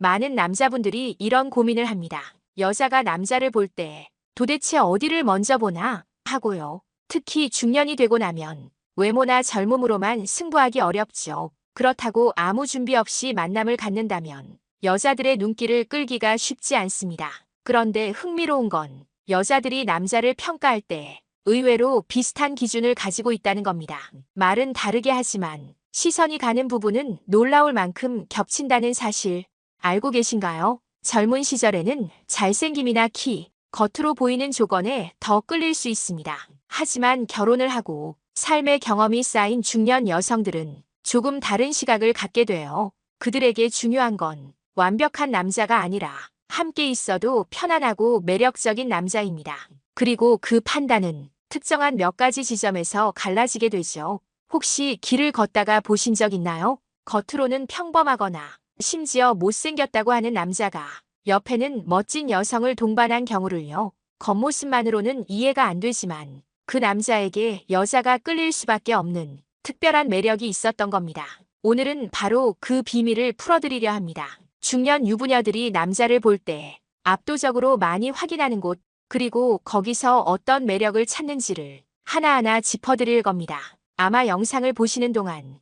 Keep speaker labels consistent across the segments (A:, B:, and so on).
A: 많은 남자분들이 이런 고민을 합니다. 여자가 남자를 볼 때 도대체 어디를 먼저 보나 하고요. 특히 중년이 되고 나면 외모나 젊음으로만 승부하기 어렵죠. 그렇다고 아무 준비 없이 만남을 갖는다면 여자들의 눈길을 끌기가 쉽지 않습니다. 그런데 흥미로운 건 여자들이 남자를 평가할 때 의외로 비슷한 기준을 가지고 있다는 겁니다. 말은 다르게 하지만 시선이 가는 부분은 놀라울 만큼 겹친다는 사실 알고 계신가요? 젊은 시절에는 잘생김이나 키, 겉으로 보이는 조건에 더 끌릴 수 있습니다. 하지만 결혼을 하고 삶의 경험이 쌓인 중년 여성들은 조금 다른 시각을 갖게 돼요. 그들에게 중요한 건 완벽한 남자가 아니라 함께 있어도 편안하고 매력적인 남자입니다. 그리고 그 판단은 특정한 몇 가지 지점에서 갈라지게 되죠. 혹시 길을 걷다가 보신 적 있나요? 겉으로는 평범하거나 심지어 못생겼다고 하는 남자가 옆에는 멋진 여성을 동반한 경우를요. 겉모습만으로는 이해가 안 되지만 그 남자에게 여자가 끌릴 수밖에 없는 특별한 매력이 있었던 겁니다. 오늘은 바로 그 비밀을 풀어드리려 합니다. 중년 유부녀들이 남자를 볼 때 압도적으로 많이 확인하는 곳, 그리고 거기서 어떤 매력을 찾는지를 하나하나 짚어드릴 겁니다. 아마 영상을 보시는 동안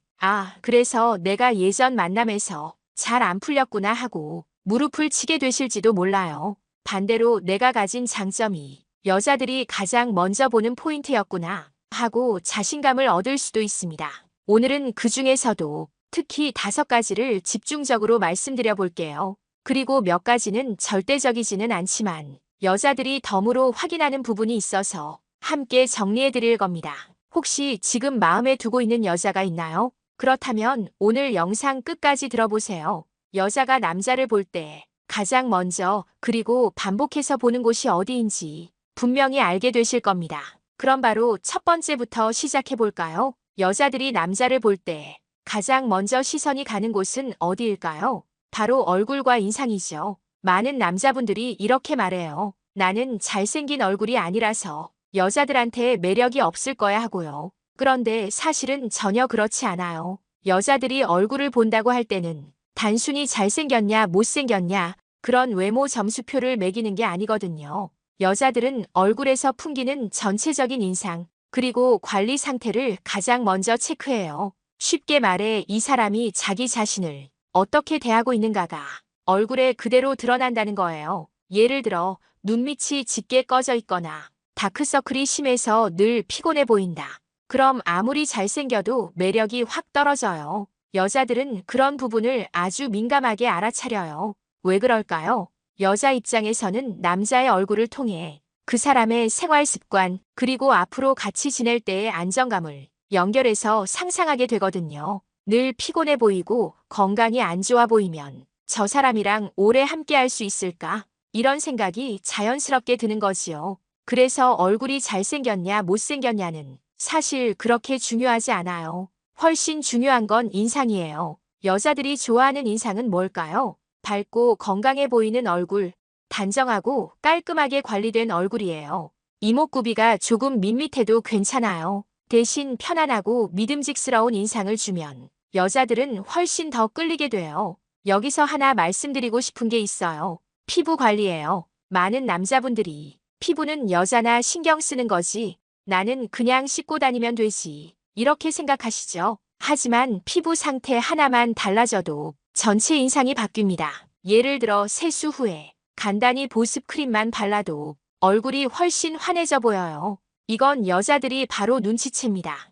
A: 그래서 내가 예전 만남에서 잘 안 풀렸구나 하고 무릎을 치게 되실지도 몰라요. 반대로 내가 가진 장점이 여자들이 가장 먼저 보는 포인트였구나 하고 자신감을 얻을 수도 있습니다. 오늘은 그 중에서도 특히 5가지를 집중적으로 말씀드려 볼게요. 그리고 몇 가지는 절대적이지는 않지만 여자들이 덤으로 확인하는 부분이 있어서 함께 정리해 드릴 겁니다. 혹시 지금 마음에 두고 있는 여자가 있나요? 그렇다면 오늘 영상 끝까지 들어보세요. 여자가 남자를 볼 때 가장 먼저 그리고 반복해서 보는 곳이 어디인지 분명히 알게 되실 겁니다. 그럼 바로 첫 번째부터 시작해 볼까요? 여자들이 남자를 볼 때 가장 먼저 시선이 가는 곳은 어디일까요? 바로 얼굴과 인상이죠. 많은 남자분들이 이렇게 말해요. 나는 잘생긴 얼굴이 아니라서 여자들한테 매력이 없을 거야 하고요. 그런데 사실은 전혀 그렇지 않아요. 여자들이 얼굴을 본다고 할 때는 단순히 잘생겼냐 못생겼냐 그런 외모 점수표를 매기는 게 아니거든요. 여자들은 얼굴에서 풍기는 전체적인 인상, 그리고 관리 상태를 가장 먼저 체크해요. 쉽게 말해 이 사람이 자기 자신을 어떻게 대하고 있는가가 얼굴에 그대로 드러난다는 거예요. 예를 들어 눈밑이 짙게 꺼져 있거나 다크서클이 심해서 늘 피곤해 보인다. 그럼 아무리 잘생겨도 매력이 확 떨어져요. 여자들은 그런 부분을 아주 민감하게 알아차려요. 왜 그럴까요? 여자 입장에서는 남자의 얼굴을 통해 그 사람의 생활 습관, 그리고 앞으로 같이 지낼 때의 안정감을 연결해서 상상하게 되거든요. 늘 피곤해 보이고 건강이 안 좋아 보이면 저 사람이랑 오래 함께 할 수 있을까? 이런 생각이 자연스럽게 드는 거지요. 그래서 얼굴이 잘생겼냐 못생겼냐는 사실 그렇게 중요하지 않아요. 훨씬 중요한 건 인상이에요. 여자들이 좋아하는 인상은 뭘까요? 밝고 건강해 보이는 얼굴, 단정하고 깔끔하게 관리된 얼굴이에요. 이목구비가 조금 밋밋해도 괜찮아요. 대신 편안하고 믿음직스러운 인상을 주면 여자들은 훨씬 더 끌리게 돼요. 여기서 하나 말씀드리고 싶은 게 있어요. 피부 관리예요. 많은 남자분들이 피부는 여자나 신경 쓰는 거지, 나는 그냥 씻고 다니면 되지, 이렇게 생각하시죠. 하지만 피부 상태 하나만 달라져도 전체 인상이 바뀝니다. 예를 들어 세수 후에 간단히 보습 크림만 발라도 얼굴이 훨씬 환해져 보여요. 이건 여자들이 바로 눈치챕니다.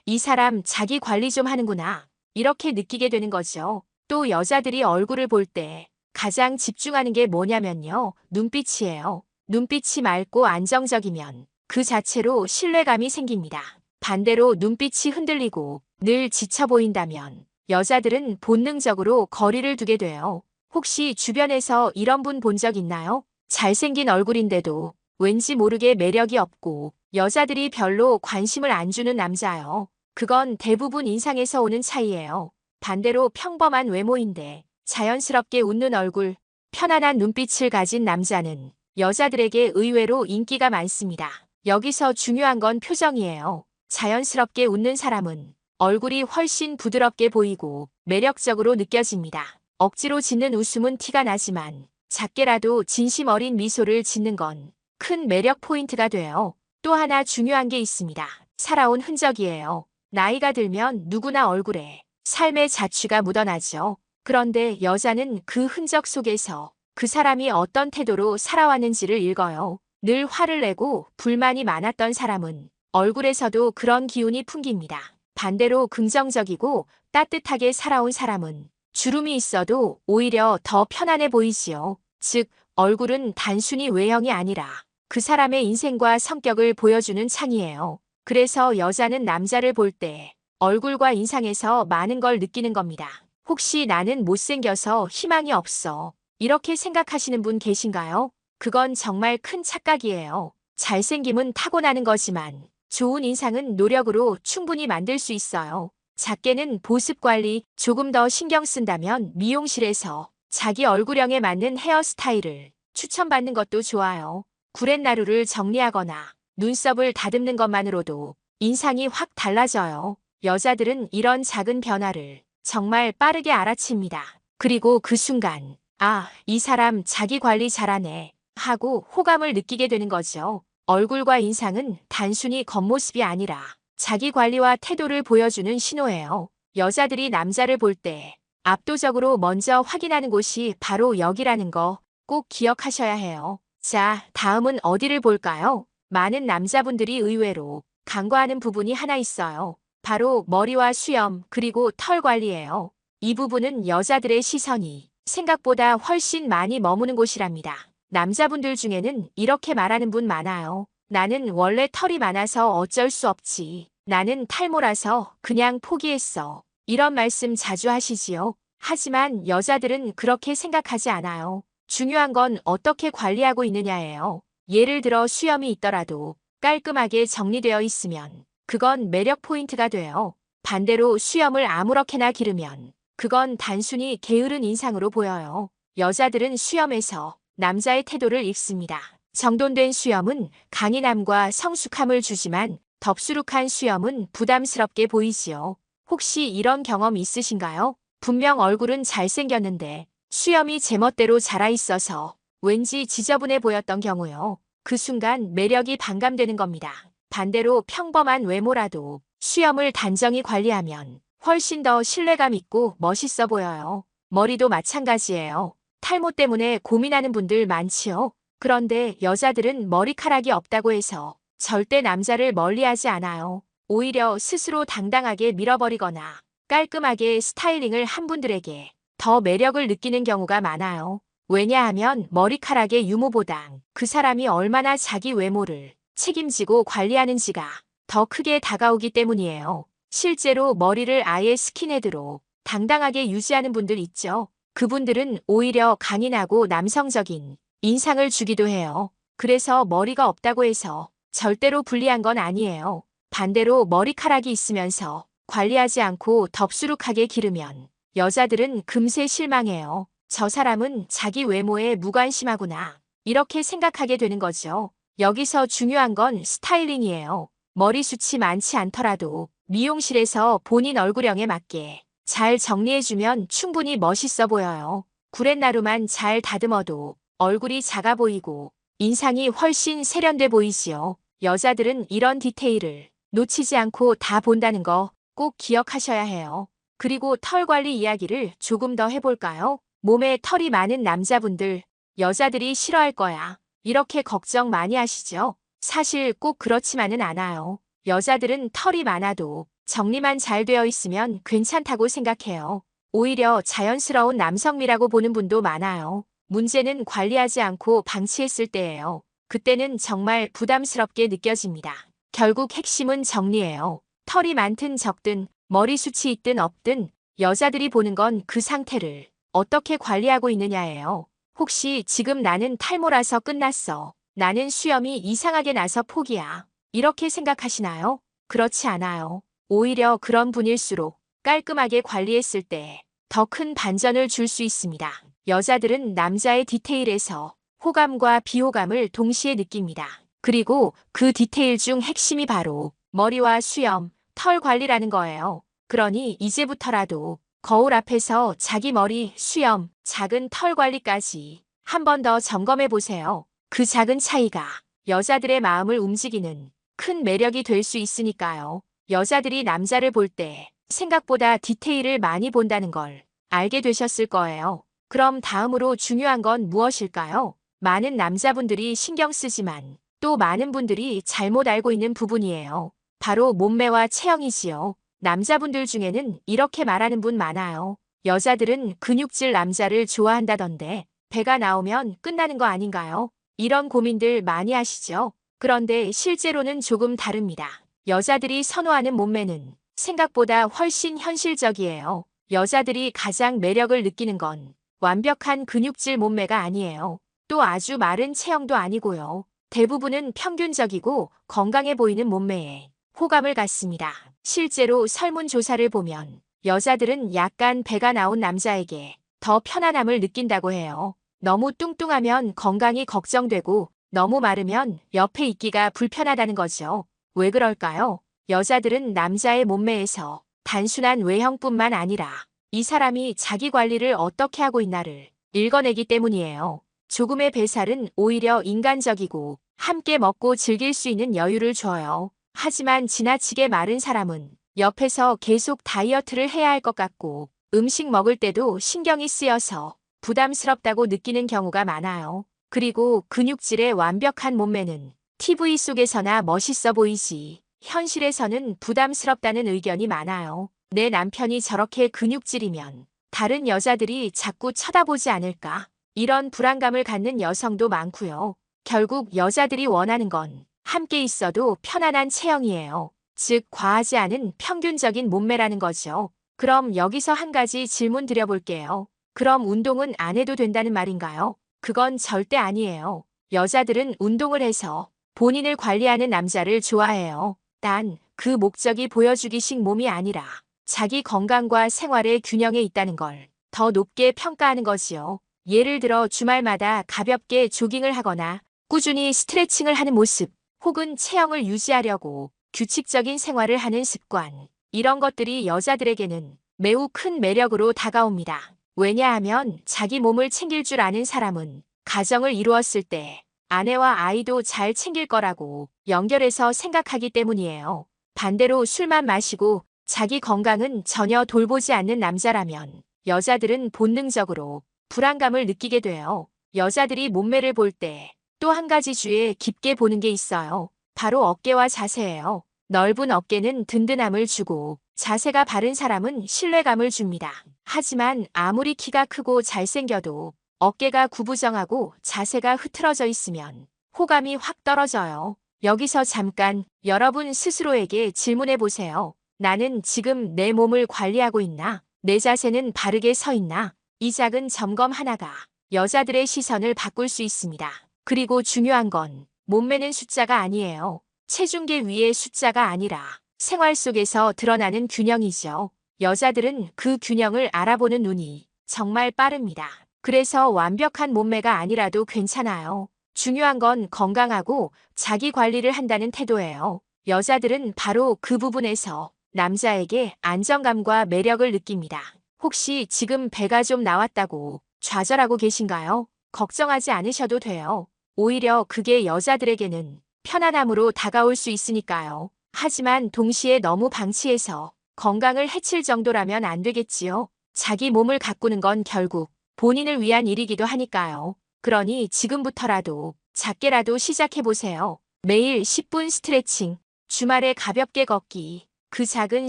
A: 이 사람 자기 관리 좀 하는구나, 이렇게 느끼게 되는 거죠. 또 여자들이 얼굴을 볼 때 가장 집중하는 게 뭐냐면요. 눈빛이에요. 눈빛이 맑고 안정적이면 그 자체로 신뢰감이 생깁니다. 반대로 눈빛이 흔들리고 늘 지쳐 보인다면 여자들은 본능적으로 거리를 두게 돼요. 혹시 주변에서 이런 분 본 적 있나요? 잘생긴 얼굴인데도 왠지 모르게 매력이 없고 여자들이 별로 관심을 안 주는 남자요. 그건 대부분 인상에서 오는 차이예요. 반대로 평범한 외모인데 자연스럽게 웃는 얼굴, 편안한 눈빛을 가진 남자는 여자들에게 의외로 인기가 많습니다. 여기서 중요한 건 표정이에요. 자연스럽게 웃는 사람은 얼굴이 훨씬 부드럽게 보이고 매력적으로 느껴집니다. 억지로 짓는 웃음은 티가 나지만 작게라도 진심 어린 미소를 짓는 건 큰 매력 포인트가 돼요. 또 하나 중요한 게 있습니다. 살아온 흔적이에요. 나이가 들면 누구나 얼굴에 삶의 자취가 묻어나죠. 그런데 여자는 그 흔적 속에서 그 사람이 어떤 태도로 살아왔는지를 읽어요. 늘 화를 내고 불만이 많았던 사람은 얼굴에서도 그런 기운이 풍깁니다. 반대로 긍정적이고 따뜻하게 살아온 사람은 주름이 있어도 오히려 더 편안해 보이지요. 즉, 얼굴은 단순히 외형이 아니라 그 사람의 인생과 성격을 보여주는 창이에요. 그래서 여자는 남자를 볼 때 얼굴과 인상에서 많은 걸 느끼는 겁니다. 혹시 나는 못생겨서 희망이 없어, 이렇게 생각하시는 분 계신가요? 그건 정말 큰 착각이에요. 잘생김은 타고나는 거지만 좋은 인상은 노력으로 충분히 만들 수 있어요. 작게는 보습 관리 조금 더 신경 쓴다면 미용실에서 자기 얼굴형에 맞는 헤어스타일을 추천받는 것도 좋아요. 구렛나루를 정리하거나 눈썹을 다듬는 것만으로도 인상이 확 달라져요. 여자들은 이런 작은 변화를 정말 빠르게 알아챕니다. 그리고 그 순간, 아, 이 사람 자기 관리 잘하네 하고 호감을 느끼게 되는 거죠. 얼굴과 인상은 단순히 겉모습이 아니라 자기 관리와 태도를 보여주는 신호예요. 여자들이 남자를 볼 때 압도적으로 먼저 확인하는 곳이 바로 여기라는 거 꼭 기억하셔야 해요. 자, 다음은 어디를 볼까요? 많은 남자분들이 의외로 간과하는 부분이 하나 있어요. 바로 머리와 수염 그리고 털 관리예요. 이 부분은 여자들의 시선이 생각보다 훨씬 많이 머무는 곳이랍니다. 남자분들 중에는 이렇게 말하는 분 많아요. 나는 원래 털이 많아서 어쩔 수 없지. 나는 탈모라서 그냥 포기했어. 이런 말씀 자주 하시지요. 하지만 여자들은 그렇게 생각하지 않아요. 중요한 건 어떻게 관리하고 있느냐예요. 예를 들어 수염이 있더라도 깔끔하게 정리되어 있으면 그건 매력 포인트가 돼요. 반대로 수염을 아무렇게나 기르면 그건 단순히 게으른 인상으로 보여요. 여자들은 수염에서 남자의 태도를 읽습니다. 정돈된 수염은 강인함과 성숙함을 주지만 덥수룩한 수염은 부담스럽게 보이지요. 혹시 이런 경험 있으신가요? 분명 얼굴은 잘생겼는데 수염이 제멋대로 자라 있어서 왠지 지저분해 보였던 경우요. 그 순간 매력이 반감되는 겁니다. 반대로 평범한 외모라도 수염을 단정히 관리하면 훨씬 더 신뢰감 있고 멋있어 보여요. 머리도 마찬가지예요. 탈모 때문에 고민하는 분들 많지요. 그런데 여자들은 머리카락이 없다고 해서 절대 남자를 멀리하지 않아요. 오히려 스스로 당당하게 밀어버리거나 깔끔하게 스타일링을 한 분들에게 더 매력을 느끼는 경우가 많아요. 왜냐하면 머리카락의 유무보단 그 사람이 얼마나 자기 외모를 책임지고 관리하는지가 더 크게 다가오기 때문이에요. 실제로 머리를 아예 스킨헤드로 당당하게 유지하는 분들 있죠. 그분들은 오히려 강인하고 남성적인 인상을 주기도 해요. 그래서 머리가 없다고 해서 절대로 불리한 건 아니에요. 반대로 머리카락이 있으면서 관리하지 않고 덥수룩하게 기르면 여자들은 금세 실망해요. 저 사람은 자기 외모에 무관심하구나, 이렇게 생각하게 되는 거죠. 여기서 중요한 건 스타일링이에요. 머리숱이 많지 않더라도 미용실에서 본인 얼굴형에 맞게 잘 정리해주면 충분히 멋있어 보여요. 구렛나루만 잘 다듬어도 얼굴이 작아 보이고 인상이 훨씬 세련돼 보이지요. 여자들은 이런 디테일을 놓치지 않고 다 본다는 거 꼭 기억하셔야 해요. 그리고 털 관리 이야기를 조금 더 해볼까요? 몸에 털이 많은 남자분들, 여자들이 싫어할 거야, 이렇게 걱정 많이 하시죠? 사실 꼭 그렇지만은 않아요. 여자들은 털이 많아도 정리만 잘 되어 있으면 괜찮다고 생각해요. 오히려 자연스러운 남성미라고 보는 분도 많아요. 문제는 관리하지 않고 방치했을 때예요. 그때는 정말 부담스럽게 느껴집니다. 결국 핵심은 정리예요. 털이 많든 적든 머리숱이 있든 없든 여자들이 보는 건 그 상태를 어떻게 관리하고 있느냐예요. 혹시 지금 나는 탈모라서 끝났어, 나는 수염이 이상하게 나서 포기야, 이렇게 생각하시나요? 그렇지 않아요. 오히려 그런 분일수록 깔끔하게 관리했을 때 더 큰 반전을 줄 수 있습니다. 여자들은 남자의 디테일에서 호감과 비호감을 동시에 느낍니다. 그리고 그 디테일 중 핵심이 바로 머리와 수염, 털 관리라는 거예요. 그러니 이제부터라도 거울 앞에서 자기 머리, 수염, 작은 털 관리까지 한 번 더 점검해 보세요. 그 작은 차이가 여자들의 마음을 움직이는 큰 매력이 될 수 있으니까요. 여자들이 남자를 볼 때 생각보다 디테일을 많이 본다는 걸 알게 되셨을 거예요. 그럼 다음으로 중요한 건 무엇일까요? 많은 남자분들이 신경 쓰지만 또 많은 분들이 잘못 알고 있는 부분이에요. 바로 몸매와 체형이지요. 남자분들 중에는 이렇게 말하는 분 많아요. 여자들은 근육질 남자를 좋아한다던데 배가 나오면 끝나는 거 아닌가요? 이런 고민들 많이 하시죠? 그런데 실제로는 조금 다릅니다. 여자들이 선호하는 몸매는 생각보다 훨씬 현실적이에요. 여자들이 가장 매력을 느끼는 건 완벽한 근육질 몸매가 아니에요. 또 아주 마른 체형도 아니고요. 대부분은 평균적이고 건강해 보이는 몸매에 호감을 갖습니다. 실제로 설문조사를 보면 여자들은 약간 배가 나온 남자에게 더 편안함을 느낀다고 해요. 너무 뚱뚱하면 건강이 걱정되고 너무 마르면 옆에 있기가 불편하다는 거죠. 왜 그럴까요? 여자들은 남자의 몸매에서 단순한 외형뿐만 아니라 이 사람이 자기 관리를 어떻게 하고 있나를 읽어내기 때문이에요. 조금의 배살은 오히려 인간적이고 함께 먹고 즐길 수 있는 여유를 줘요. 하지만 지나치게 마른 사람은 옆에서 계속 다이어트를 해야 할 것 같고 음식 먹을 때도 신경이 쓰여서 부담스럽다고 느끼는 경우가 많아요. 그리고 근육질의 완벽한 몸매는 TV 속에서나 멋있어 보이지 현실에서는 부담스럽다는 의견이 많아요. 내 남편이 저렇게 근육질이면 다른 여자들이 자꾸 쳐다보지 않을까? 이런 불안감을 갖는 여성도 많고요. 결국 여자들이 원하는 건 함께 있어도 편안한 체형이에요. 즉 과하지 않은 평균적인 몸매라는 거죠. 그럼 여기서 한 가지 질문 드려볼게요. 그럼 운동은 안 해도 된다는 말인가요? 그건 절대 아니에요. 여자들은 운동을 해서 본인을 관리하는 남자를 좋아해요. 단 그 목적이 보여주기식 몸이 아니라 자기 건강과 생활의 균형에 있다는 걸 더 높게 평가하는 거지요. 예를 들어 주말마다 가볍게 조깅을 하거나 꾸준히 스트레칭을 하는 모습, 혹은 체형을 유지하려고 규칙적인 생활을 하는 습관. 이런 것들이 여자들에게는 매우 큰 매력으로 다가옵니다. 왜냐하면 자기 몸을 챙길 줄 아는 사람은 가정을 이루었을 때 아내와 아이도 잘 챙길 거라고 연결해서 생각하기 때문이에요. 반대로 술만 마시고 자기 건강은 전혀 돌보지 않는 남자라면 여자들은 본능적으로 불안감을 느끼게 돼요. 여자들이 몸매를 볼 때 또 한 가지 주의에 깊게 보는 게 있어요. 바로 어깨와 자세예요. 넓은 어깨는 든든함을 주고 자세가 바른 사람은 신뢰감을 줍니다. 하지만 아무리 키가 크고 잘생겨도 어깨가 구부정하고 자세가 흐트러져 있으면 호감이 확 떨어져요. 여기서 잠깐 여러분 스스로에게 질문해 보세요. 나는 지금 내 몸을 관리하고 있나? 내 자세는 바르게 서 있나? 이 작은 점검 하나가 여자들의 시선을 바꿀 수 있습니다. 그리고 중요한 건 몸매는 숫자가 아니에요. 체중계 위의 숫자가 아니라 생활 속에서 드러나는 균형이죠. 여자들은 그 균형을 알아보는 눈이 정말 빠릅니다. 그래서 완벽한 몸매가 아니라도 괜찮아요. 중요한 건 건강하고 자기 관리를 한다는 태도예요. 여자들은 바로 그 부분에서 남자에게 안정감과 매력을 느낍니다. 혹시 지금 배가 좀 나왔다고 좌절하고 계신가요? 걱정하지 않으셔도 돼요. 오히려 그게 여자들에게는 편안함으로 다가올 수 있으니까요. 하지만 동시에 너무 방치해서 건강을 해칠 정도라면 안 되겠지요. 자기 몸을 가꾸는 건 결국 본인을 위한 일이기도 하니까요. 그러니 지금부터라도 작게라도 시작해보세요. 매일 10분 스트레칭, 주말에 가볍게 걷기. 그 작은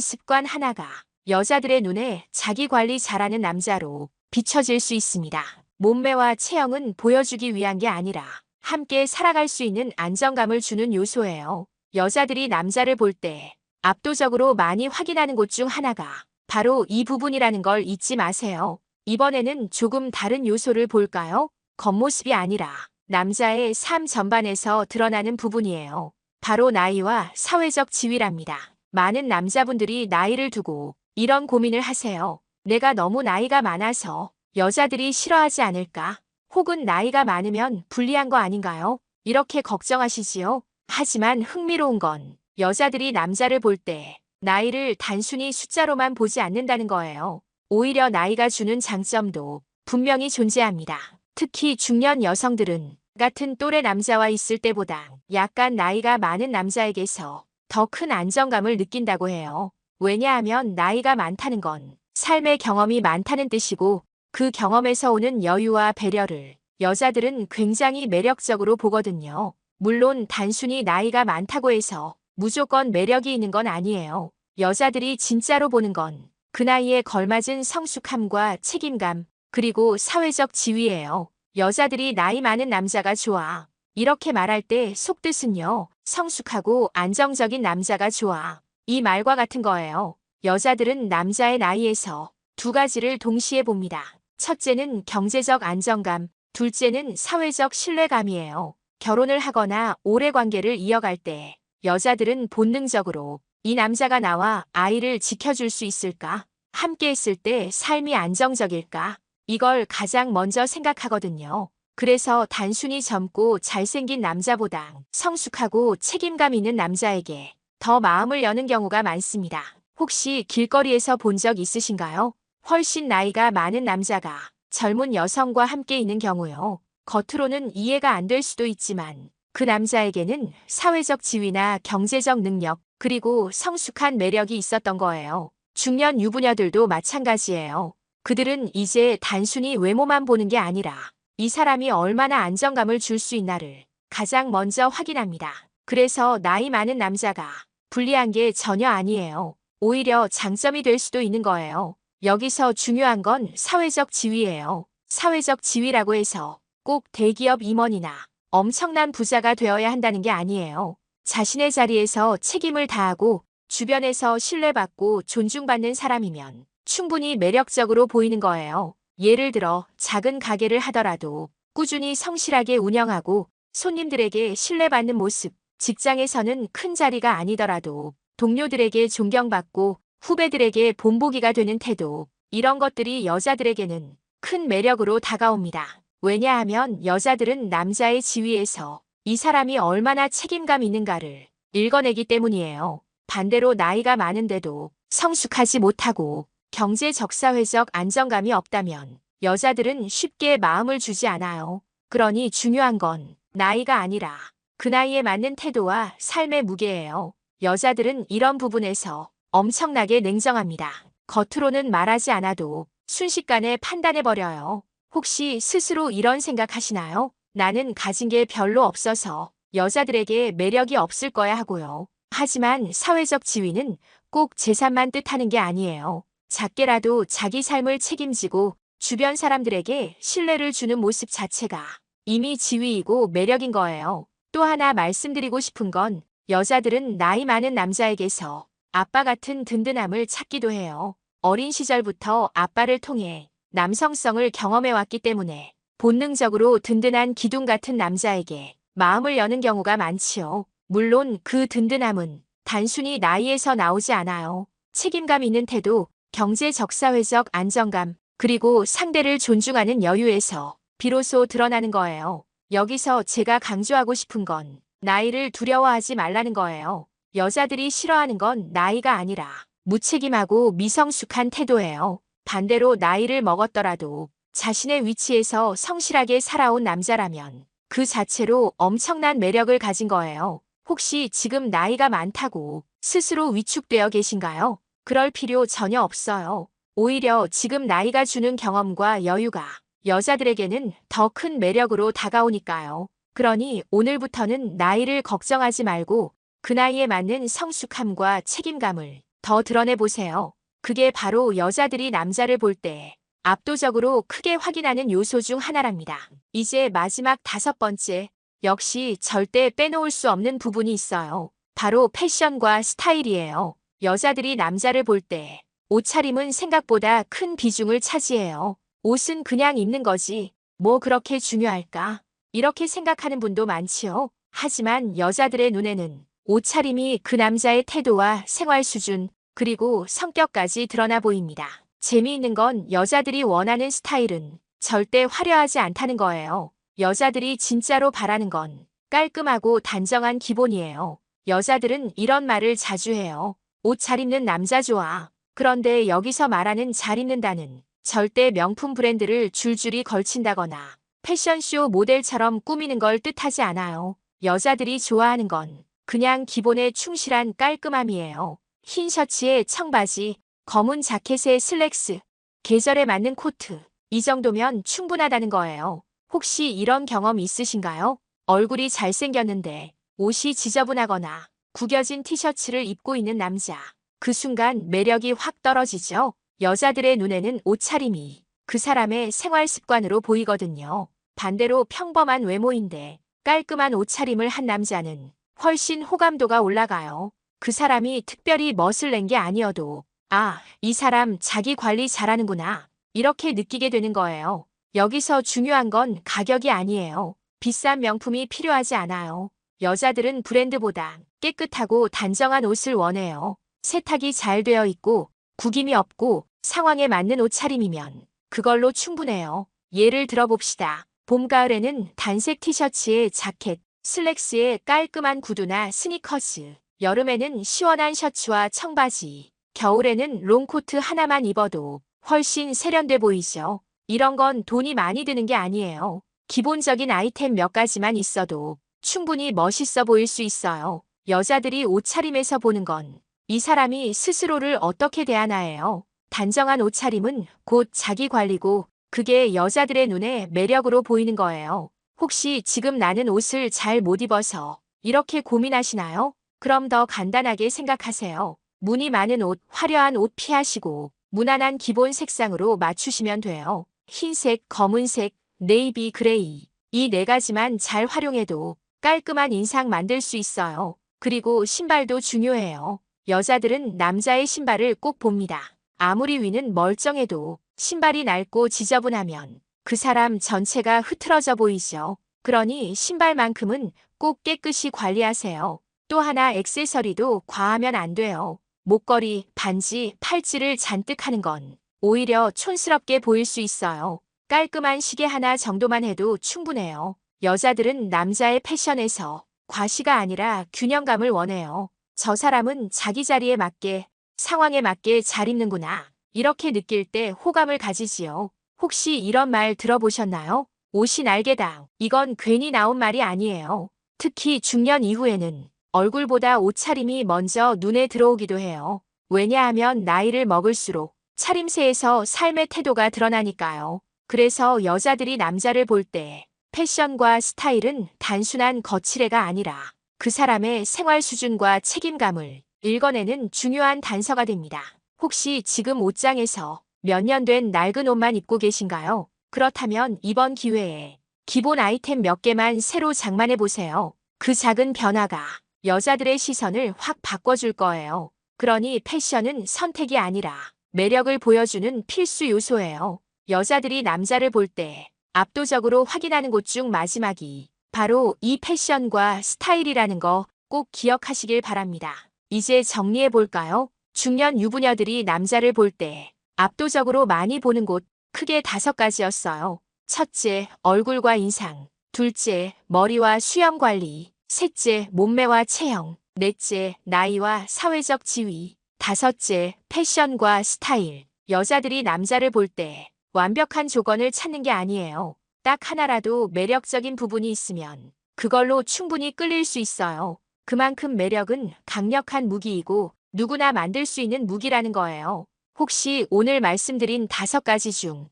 A: 습관 하나가 여자들의 눈에 자기 관리 잘하는 남자로 비춰질 수 있습니다. 몸매와 체형은 보여주기 위한 게 아니라 함께 살아갈 수 있는 안정감을 주는 요소예요. 여자들이 남자를 볼 때 압도적으로 많이 확인하는 곳 중 하나가 바로 이 부분이라는 걸 잊지 마세요. 이번에는 조금 다른 요소를 볼까요? 겉모습이 아니라 남자의 삶 전반에서 드러나는 부분이에요. 바로 나이와 사회적 지위랍니다. 많은 남자분들이 나이를 두고 이런 고민을 하세요. 내가 너무 나이가 많아서 여자들이 싫어하지 않을까? 혹은 나이가 많으면 불리한 거 아닌가요? 이렇게 걱정하시지요. 하지만 흥미로운 건 여자들이 남자를 볼 때 나이를 단순히 숫자로만 보지 않는다는 거예요. 오히려 나이가 주는 장점도 분명히 존재합니다. 특히 중년 여성들은 같은 또래 남자와 있을 때보다 약간 나이가 많은 남자에게서 더 큰 안정감을 느낀다고 해요. 왜냐하면 나이가 많다는 건 삶의 경험이 많다는 뜻이고 그 경험에서 오는 여유와 배려를 여자들은 굉장히 매력적으로 보거든요. 물론 단순히 나이가 많다고 해서 무조건 매력이 있는 건 아니에요. 여자들이 진짜로 보는 건 그 나이에 걸맞은 성숙함과 책임감, 그리고 사회적 지위예요. 여자들이 나이 많은 남자가 좋아. 이렇게 말할 때 속뜻은요, 성숙하고 안정적인 남자가 좋아. 이 말과 같은 거예요. 여자들은 남자의 나이에서 두 가지를 동시에 봅니다. 첫째는 경제적 안정감, 둘째는 사회적 신뢰감이에요. 결혼을 하거나 오래 관계를 이어갈 때 여자들은 본능적으로 이 남자가 나와 아이를 지켜줄 수 있을까? 함께 있을 때 삶이 안정적일까? 이걸 가장 먼저 생각하거든요. 그래서 단순히 젊고 잘생긴 남자보다 성숙하고 책임감 있는 남자에게 더 마음을 여는 경우가 많습니다. 혹시 길거리에서 본 적 있으신가요? 훨씬 나이가 많은 남자가 젊은 여성과 함께 있는 경우요. 겉으로는 이해가 안 될 수도 있지만 그 남자에게는 사회적 지위나 경제적 능력, 그리고 성숙한 매력이 있었던 거예요. 중년 유부녀들도 마찬가지예요. 그들은 이제 단순히 외모만 보는 게 아니라 이 사람이 얼마나 안정감을 줄 수 있나를 가장 먼저 확인합니다. 그래서 나이 많은 남자가 불리한 게 전혀 아니에요. 오히려 장점이 될 수도 있는 거예요. 여기서 중요한 건 사회적 지위예요. 사회적 지위라고 해서 꼭 대기업 임원이나 엄청난 부자가 되어야 한다는 게 아니에요. 자신의 자리에서 책임을 다하고 주변에서 신뢰받고 존중받는 사람이면 충분히 매력적으로 보이는 거예요. 예를 들어 작은 가게를 하더라도 꾸준히 성실하게 운영하고 손님들에게 신뢰받는 모습, 직장에서는 큰 자리가 아니더라도 동료들에게 존경받고 후배들에게 본보기가 되는 태도, 이런 것들이 여자들에게는 큰 매력으로 다가옵니다. 왜냐하면 여자들은 남자의 지위에서 이 사람이 얼마나 책임감 있는가를 읽어내기 때문이에요. 반대로 나이가 많은데도 성숙하지 못하고 경제적 사회적 안정감이 없다면 여자들은 쉽게 마음을 주지 않아요. 그러니 중요한 건 나이가 아니라 그 나이에 맞는 태도와 삶의 무게예요. 여자들은 이런 부분에서 엄청나게 냉정합니다. 겉으로는 말하지 않아도 순식간에 판단해버려요. 혹시 스스로 이런 생각하시나요? 나는 가진 게 별로 없어서 여자들에게 매력이 없을 거야 하고요. 하지만 사회적 지위는 꼭 재산만 뜻하는 게 아니에요. 작게라도 자기 삶을 책임지고 주변 사람들에게 신뢰를 주는 모습 자체가 이미 지위이고 매력인 거예요. 또 하나 말씀드리고 싶은 건 여자들은 나이 많은 남자에게서 아빠 같은 든든함을 찾기도 해요. 어린 시절부터 아빠를 통해 남성성을 경험해왔기 때문에 본능적으로 든든한 기둥 같은 남자에게 마음을 여는 경우가 많지요. 물론 그 든든함은 단순히 나이에서 나오지 않아요. 책임감 있는 태도, 경제적 사회적 안정감, 그리고 상대를 존중하는 여유에서 비로소 드러나는 거예요. 여기서 제가 강조하고 싶은 건 나이를 두려워하지 말라는 거예요. 여자들이 싫어하는 건 나이가 아니라 무책임하고 미성숙한 태도예요. 반대로 나이를 먹었더라도 자신의 위치에서 성실하게 살아온 남자라면 그 자체로 엄청난 매력을 가진 거예요. 혹시 지금 나이가 많다고 스스로 위축되어 계신가요? 그럴 필요 전혀 없어요. 오히려 지금 나이가 주는 경험과 여유가 여자들에게는 더 큰 매력으로 다가오니까요. 그러니 오늘부터는 나이를 걱정하지 말고 그 나이에 맞는 성숙함과 책임감을 더 드러내보세요. 그게 바로 여자들이 남자를 볼 때 압도적으로 크게 확인하는 요소 중 하나랍니다. 이제 마지막 5번째, 역시 절대 빼놓을 수 없는 부분이 있어요. 바로 패션과 스타일이에요. 여자들이 남자를 볼 때 옷차림은 생각보다 큰 비중을 차지해요. 옷은 그냥 입는 거지, 뭐 그렇게 중요할까? 이렇게 생각하는 분도 많지요. 하지만 여자들의 눈에는 옷차림이 그 남자의 태도와 생활 수준, 그리고 성격까지 드러나 보입니다. 재미있는 건 여자들이 원하는 스타일은 절대 화려하지 않다는 거예요. 여자들이 진짜로 바라는 건 깔끔하고 단정한 기본이에요. 여자들은 이런 말을 자주 해요. 옷 잘 입는 남자 좋아. 그런데 여기서 말하는 잘 입는다는 절대 명품 브랜드를 줄줄이 걸친다거나 패션쇼 모델처럼 꾸미는 걸 뜻하지 않아요. 여자들이 좋아하는 건 그냥 기본에 충실한 깔끔함이에요. 흰 셔츠에 청바지, 검은 자켓에 슬랙스, 계절에 맞는 코트. 이 정도면 충분하다는 거예요. 혹시 이런 경험 있으신가요? 얼굴이 잘생겼는데 옷이 지저분하거나 구겨진 티셔츠를 입고 있는 남자. 그 순간 매력이 확 떨어지죠. 여자들의 눈에는 옷차림이 그 사람의 생활 습관으로 보이거든요. 반대로 평범한 외모인데 깔끔한 옷차림을 한 남자는 훨씬 호감도가 올라가요. 그 사람이 특별히 멋을 낸 게 아니어도 아, 이 사람 자기 관리 잘하는구나. 이렇게 느끼게 되는 거예요. 여기서 중요한 건 가격이 아니에요. 비싼 명품이 필요하지 않아요. 여자들은 브랜드보다 깨끗하고 단정한 옷을 원해요. 세탁이 잘 되어 있고 구김이 없고 상황에 맞는 옷차림이면 그걸로 충분해요. 예를 들어봅시다. 봄, 가을에는 단색 티셔츠에 자켓, 슬랙스에 깔끔한 구두나 스니커즈, 여름에는 시원한 셔츠와 청바지, 겨울에는 롱코트 하나만 입어도 훨씬 세련돼 보이죠. 이런 건 돈이 많이 드는 게 아니에요. 기본적인 아이템 몇 가지만 있어도 충분히 멋있어 보일 수 있어요. 여자들이 옷차림에서 보는 건 이 사람이 스스로를 어떻게 대하나예요. 단정한 옷차림은 곧 자기 관리고 그게 여자들의 눈에 매력으로 보이는 거예요. 혹시 지금 나는 옷을 잘 못 입어서 이렇게 고민하시나요? 그럼 더 간단하게 생각하세요. 무늬 많은 옷, 화려한 옷 피하시고 무난한 기본 색상으로 맞추시면 돼요. 흰색, 검은색, 네이비, 그레이. 이 네 가지만 잘 활용해도 깔끔한 인상 만들 수 있어요. 그리고 신발도 중요해요. 여자들은 남자의 신발을 꼭 봅니다. 아무리 위는 멀쩡해도 신발이 낡고 지저분하면 그 사람 전체가 흐트러져 보이죠. 그러니 신발만큼은 꼭 깨끗이 관리하세요. 또 하나 액세서리도 과하면 안 돼요. 목걸이, 반지, 팔찌를 잔뜩 하는 건 오히려 촌스럽게 보일 수 있어요. 깔끔한 시계 하나 정도만 해도 충분해요. 여자들은 남자의 패션에서 과시가 아니라 균형감을 원해요. 저 사람은 자기 자리에 맞게, 상황에 맞게 잘 입는구나. 이렇게 느낄 때 호감을 가지지요. 혹시 이런 말 들어보셨나요? 옷이 날개다. 이건 괜히 나온 말이 아니에요. 특히 중년 이후에는 얼굴보다 옷차림이 먼저 눈에 들어오기도 해요. 왜냐하면 나이를 먹을수록 차림새에서 삶의 태도가 드러나니까요. 그래서 여자들이 남자를 볼 때 패션과 스타일은 단순한 거칠애가 아니라 그 사람의 생활 수준과 책임감을 읽어내는 중요한 단서가 됩니다. 혹시 지금 옷장에서 몇 년 된 낡은 옷만 입고 계신가요? 그렇다면 이번 기회에 기본 아이템 몇 개만 새로 장만해 보세요. 그 작은 변화가 여자들의 시선을 확 바꿔줄 거예요. 그러니 패션은 선택이 아니라 매력을 보여주는 필수 요소예요. 여자들이 남자를 볼 때 압도적으로 확인하는 곳 중 마지막이 바로 이 패션과 스타일이라는 거 꼭 기억하시길 바랍니다. 이제 정리해 볼까요? 중년 유부녀들이 남자를 볼 때 압도적으로 많이 보는 곳 크게 5가지였어요. 첫째, 얼굴과 인상. 둘째, 머리와 수염 관리. 셋째, 몸매와 체형. 넷째, 나이와 사회적 지위. 다섯째, 패션과 스타일. 여자들이 남자를 볼 때 완벽한 조건을 찾는 게 아니에요. 딱 하나라도 매력적인 부분이 있으면 그걸로 충분히 끌릴 수 있어요. 그만큼 매력은 강력한 무기이고 누구나 만들 수 있는 무기라는 거예요. 혹시 오늘 말씀드린 5가지 중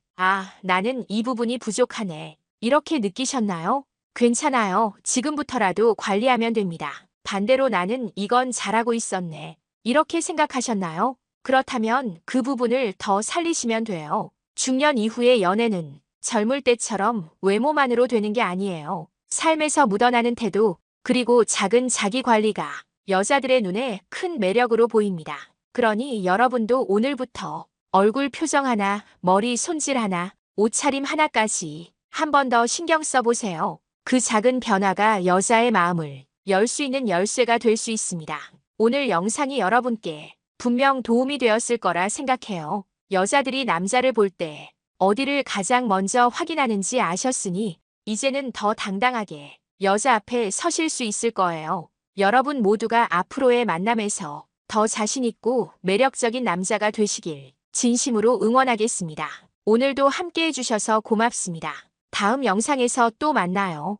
A: 나는 이 부분이 부족하네. 이렇게 느끼셨나요? 괜찮아요. 지금부터라도 관리하면 됩니다. 반대로 나는 이건 잘하고 있었네. 이렇게 생각하셨나요? 그렇다면 그 부분을 더 살리시면 돼요. 중년 이후의 연애는 젊을 때처럼 외모만으로 되는 게 아니에요. 삶에서 묻어나는 태도, 그리고 작은 자기 관리가 여자들의 눈에 큰 매력으로 보입니다. 그러니 여러분도 오늘부터 얼굴 표정 하나, 머리 손질 하나, 옷차림 하나까지 한 번 더 신경 써보세요. 그 작은 변화가 여자의 마음을 열 수 있는 열쇠가 될 수 있습니다. 오늘 영상이 여러분께 분명 도움이 되었을 거라 생각해요. 여자들이 남자를 볼 때 어디를 가장 먼저 확인하는지 아셨으니 이제는 더 당당하게 여자 앞에 서실 수 있을 거예요. 여러분 모두가 앞으로의 만남에서 더 자신있고 매력적인 남자가 되시길 진심으로 응원하겠습니다. 오늘도 함께 해주셔서 고맙습니다. 다음 영상에서 또 만나요.